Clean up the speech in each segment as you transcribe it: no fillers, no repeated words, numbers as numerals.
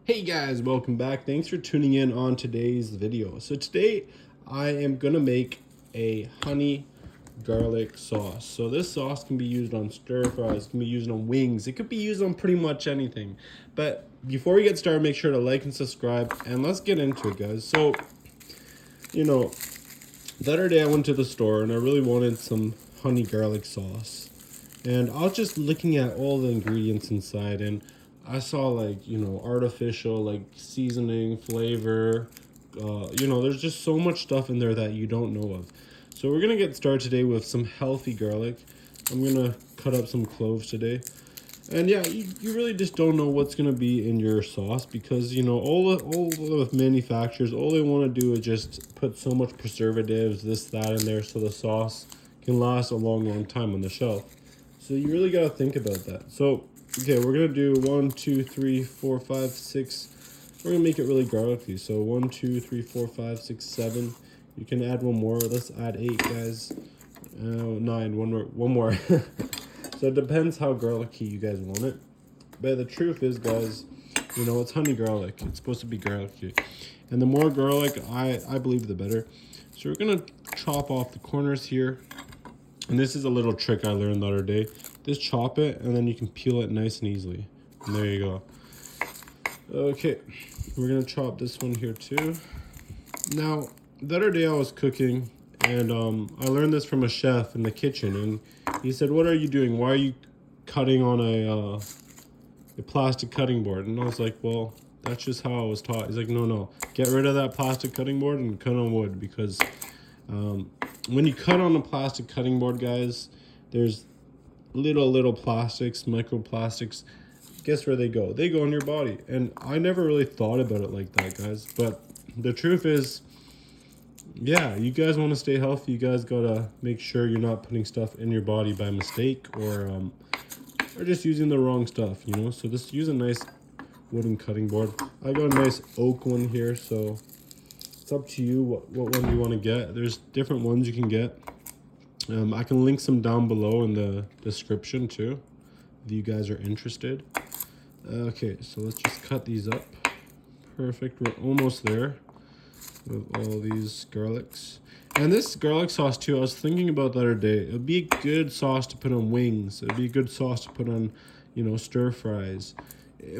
Hey guys, welcome back. Thanks for tuning in on today's video. So today I am gonna make a honey garlic sauce. So this sauce can be used on stir fries, can be used on wings, it could be used on pretty much anything. But before we get started, make sure to like and subscribe and let's get into it, guys. So, you know, the other day I went to the store and I really wanted some honey garlic sauce. And I was just looking at all the ingredients inside and I saw artificial like seasoning, flavor. There's just so much stuff in there that you don't know of. So we're gonna get started today with some healthy garlic. I'm gonna cut up some cloves today. And yeah, you really just don't know what's gonna be in your sauce because all the manufacturers, all they want to do is just put so much preservatives, this that in there, so the sauce can last a long time on the shelf. So you really gotta think about that. So okay, we're gonna do 1, 2, 3, 4, 5, 6. We're gonna make it really garlicky. So 1, 2, 3, 4, 5, 6, 7. You can add one more. Let's add 8, guys. 9. One more. So it depends how garlicky you guys want it. But the truth is, guys, it's honey garlic. It's supposed to be garlicky. And the more garlic, I believe, the better. So we're going to chop off the corners here. And this is a little trick I learned the other day. Just chop it, and then you can peel it nice and easily. And there you go. Okay, we're going to chop this one here too. Now, the other day I was cooking, and I learned this from a chef in the kitchen, and he said, "What are you doing? Why are you cutting on a plastic cutting board?" And I was like, "Well, that's just how I was taught." He's like, "No, get rid of that plastic cutting board and cut on wood because when you cut on a plastic cutting board, guys, there's little plastics, microplastics. Guess where they go? They go in your body." And I never really thought about it like that, guys. But the truth is, yeah, you guys want to stay healthy, you guys gotta make sure you're not putting stuff in your body by mistake or just using the wrong stuff, So just use a nice wooden cutting board. I got a nice oak one here, so it's up to you what one you want to get. There's different ones you can get. I can link some down below in the description too, if you guys are interested. Okay, so let's just cut these up. Perfect, we're almost there with all these garlics. And this garlic sauce too, I was thinking about the other day. It would be a good sauce to put on wings. It would be a good sauce to put on, stir fries.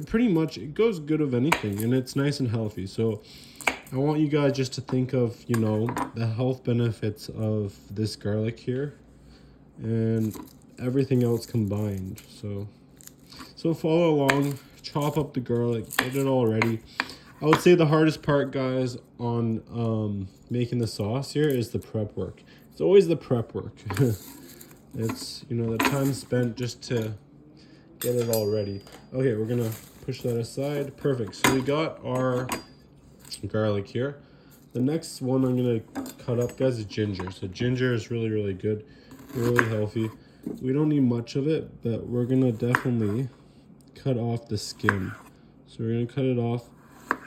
Pretty much, it goes good with anything, and it's nice and healthy. So I want you guys just to think of, the health benefits of this garlic here and everything else combined. So follow along, chop up the garlic, get it all ready. I would say the hardest part, guys, on making the sauce here is the prep work. It's always the prep work. It's, the time spent just to get it all ready. Okay, we're going to push that aside. Perfect. So we got our garlic here. The next one I'm going to cut up, guys, is ginger. So ginger is really good, really healthy. We don't need much of it, but we're going to definitely cut off the skin. So we're going to cut it off.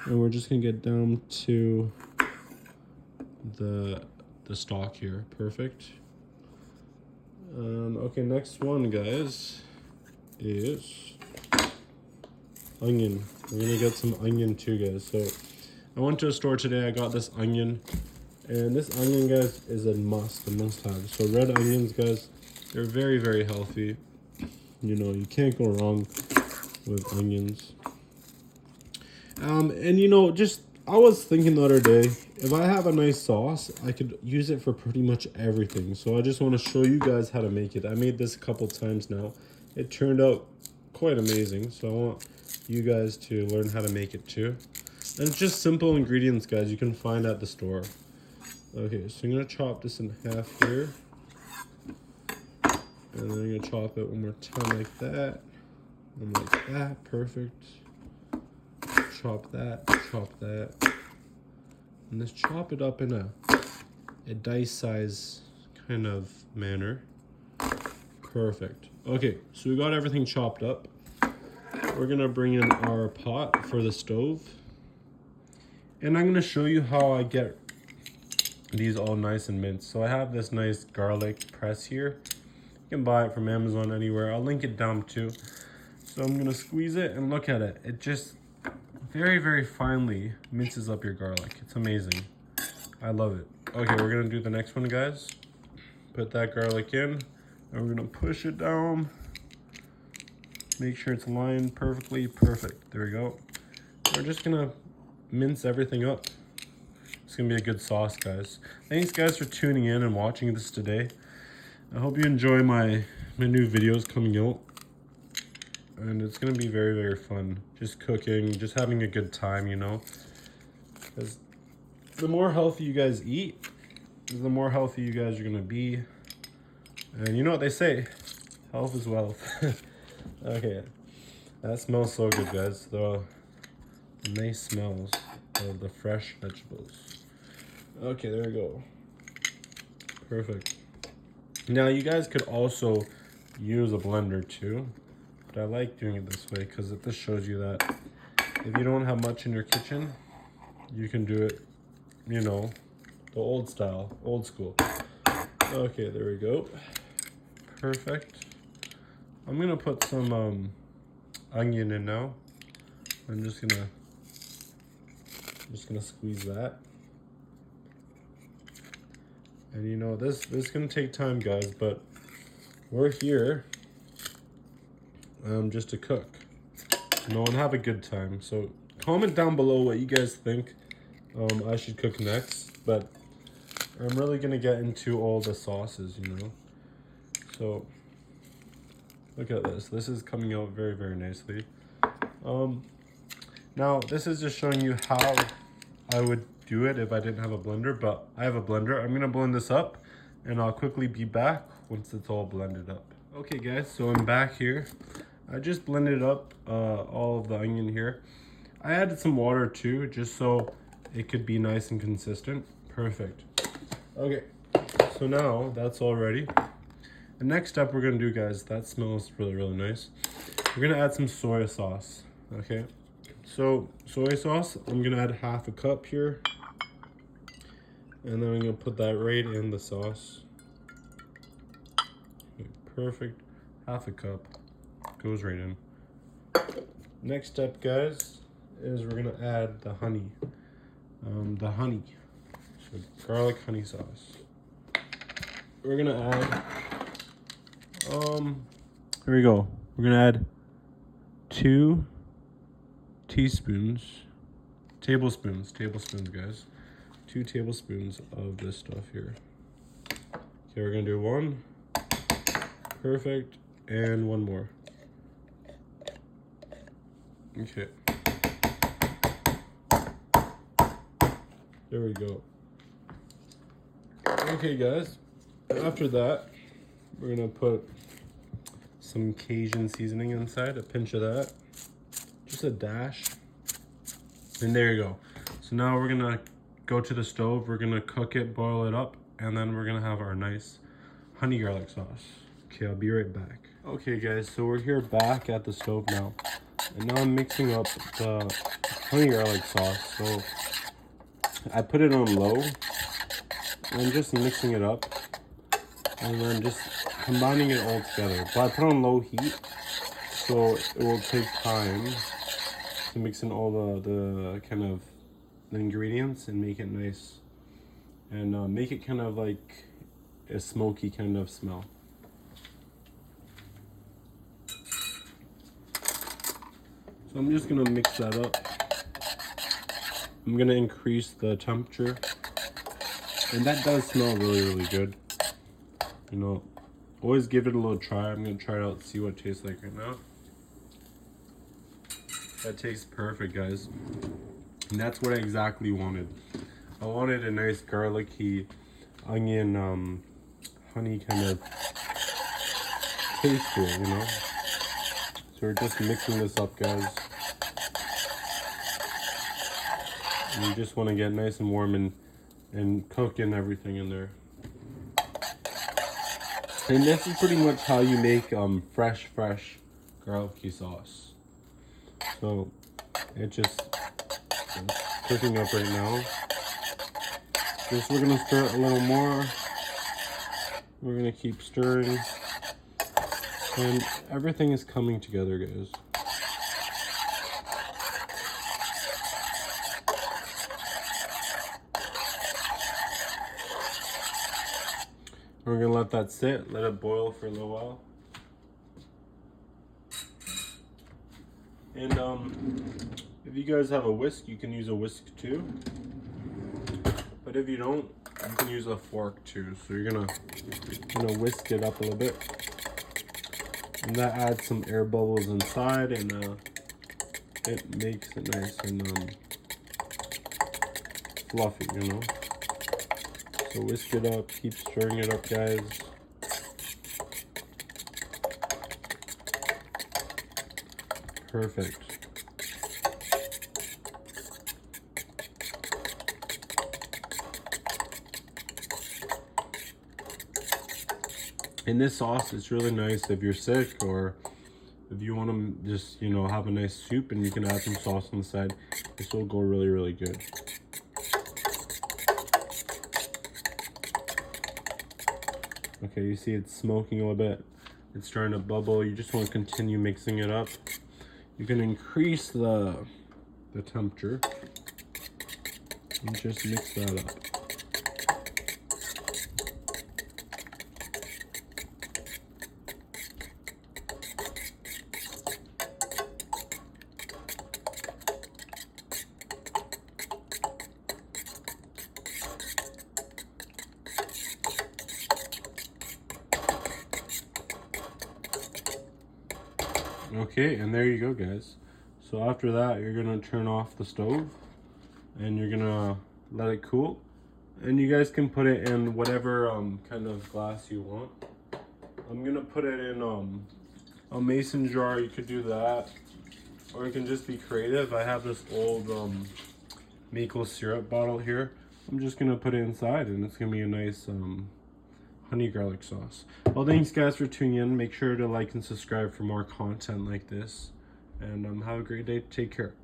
And we're just gonna get down to the stalk here. Perfect. Okay, next one, guys, is onion. We're gonna get some onion too, guys. So I went to a store today. I got this onion, and this onion, guys, is a must-have. So red onions, guys, they're very healthy. You can't go wrong with onions. Just I was thinking the other day, if I have a nice sauce, I could use it for pretty much everything. So I just want to show you guys how to make it. I made this a couple times now. It turned out quite amazing. So I want you guys to learn how to make it too. And it's just simple ingredients, guys, you can find at the store. Okay, so I'm going to chop this in half here. And then I'm going to chop it one more time like that. And like that. Perfect. Chop that, and just chop it up in a dice size kind of manner. Perfect. Okay, so we got everything chopped up. We're gonna bring in our pot for the stove, and I'm gonna show you how I get these all nice and minced. So I have this nice garlic press here. You can buy it from Amazon anywhere. I'll link it down too. So I'm gonna squeeze it and look at it. It just very, very finely minces up your garlic. It's amazing. I love it. Okay, we're gonna do the next one, guys. Put that garlic in, and we're gonna push it down. Make sure it's aligned perfectly. Perfect. There we go. We're just gonna mince everything up. It's gonna be a good sauce, guys. Thanks, guys, for tuning in and watching this today. I hope you enjoy my new videos coming out. And it's gonna be very, very fun. Just cooking, just having a good time, you know? Because the more healthy you guys eat, the more healthy you guys are gonna be. And you know what they say, health is wealth. Okay, that smells so good, guys. The nice smells of the fresh vegetables. Okay, there we go. Perfect. Now you guys could also use a blender too, but I like doing it this way because it just shows you that if you don't have much in your kitchen, you can do it, you know, the old style, old school. Okay, there we go. Perfect. I'm gonna put some onion in now. I'm just gonna squeeze that. And you know, this is gonna take time, guys, but we're here just to cook, you know, and have a good time. So comment down below what you guys think I should cook next, but I'm really gonna get into all the sauces, you know. So look at this. This is coming out very, very nicely. Now this is just showing you how I would do it if I didn't have a blender, but I have a blender. I'm gonna blend this up and I'll quickly be back once it's all blended up. Okay guys, so I'm back here. I just blended up all of the onion here. I added some water too, just so it could be nice and consistent. Perfect. Okay, so now that's all ready. The next step we're gonna do, guys, that smells really, really nice. We're gonna add some soy sauce, okay? So soy sauce, I'm gonna add half a cup here. And then I'm gonna put that right in the sauce. Okay, perfect, half a cup, goes right in. Next step, guys, is we're gonna add the honey. So garlic honey sauce. We're gonna add, here we go. We're gonna add 2 tablespoons, guys. 2 tablespoons of this stuff here. Okay, we're gonna do 1. Perfect, and 1 more. Okay. There we go. Okay, guys. After that, we're gonna put some Cajun seasoning inside, a pinch of that, just a dash, and there you go. So now we're gonna go to the stove, we're gonna cook it, boil it up, and then we're gonna have our nice honey garlic sauce. Okay, I'll be right back. Okay guys, so we're here back at the stove now, and now I'm mixing up the honey garlic sauce. So I put it on low, and I'm just mixing it up, and then just combining it all together. But I put on low heat, so it will take time to mix in all the kind of the ingredients and make it nice, and make it kind of like a smoky kind of smell. So I'm just gonna mix that up. I'm gonna increase the temperature, and that does smell really, really good. You know, always give it a little try. I'm gonna try it out, see what it tastes like right now. That tastes perfect, guys. And that's what I exactly wanted. I wanted a nice garlicky, onion, honey kind of taste to it, you know? So we're just mixing this up, guys. And you just want to get nice and warm and cook in everything in there. And this is pretty much how you make fresh garlicky sauce. So it's cooking up right now. Just we're gonna stir it a little more. We're gonna keep stirring, and everything is coming together, guys. We're gonna let that sit, let it boil for a little while. And if you guys have a whisk, you can use a whisk too. But if you don't, you can use a fork too. So you're gonna whisk it up a little bit. And that adds some air bubbles inside, and it makes it nice and fluffy, you know. So whisk it up, keep stirring it up, guys. Perfect. And this sauce is really nice if you're sick, or if you want to just, you know, have a nice soup and you can add some sauce on the side. This will go really, really good. Okay, you see it's smoking a little bit. It's starting to bubble. You just want to continue mixing it up. You can increase the temperature and just mix that up. Okay, and there you go, guys. So after that, you're gonna turn off the stove and you're gonna let it cool. And you guys can put it in whatever kind of glass you want. I'm gonna put it in a mason jar. You could do that, or you can just be creative. I have this old maple syrup bottle here. I'm just gonna put it inside, and it's gonna be a nice honey garlic sauce. Well, thanks guys for tuning in. Make sure to like and subscribe for more content like this, and have a great day. Take care.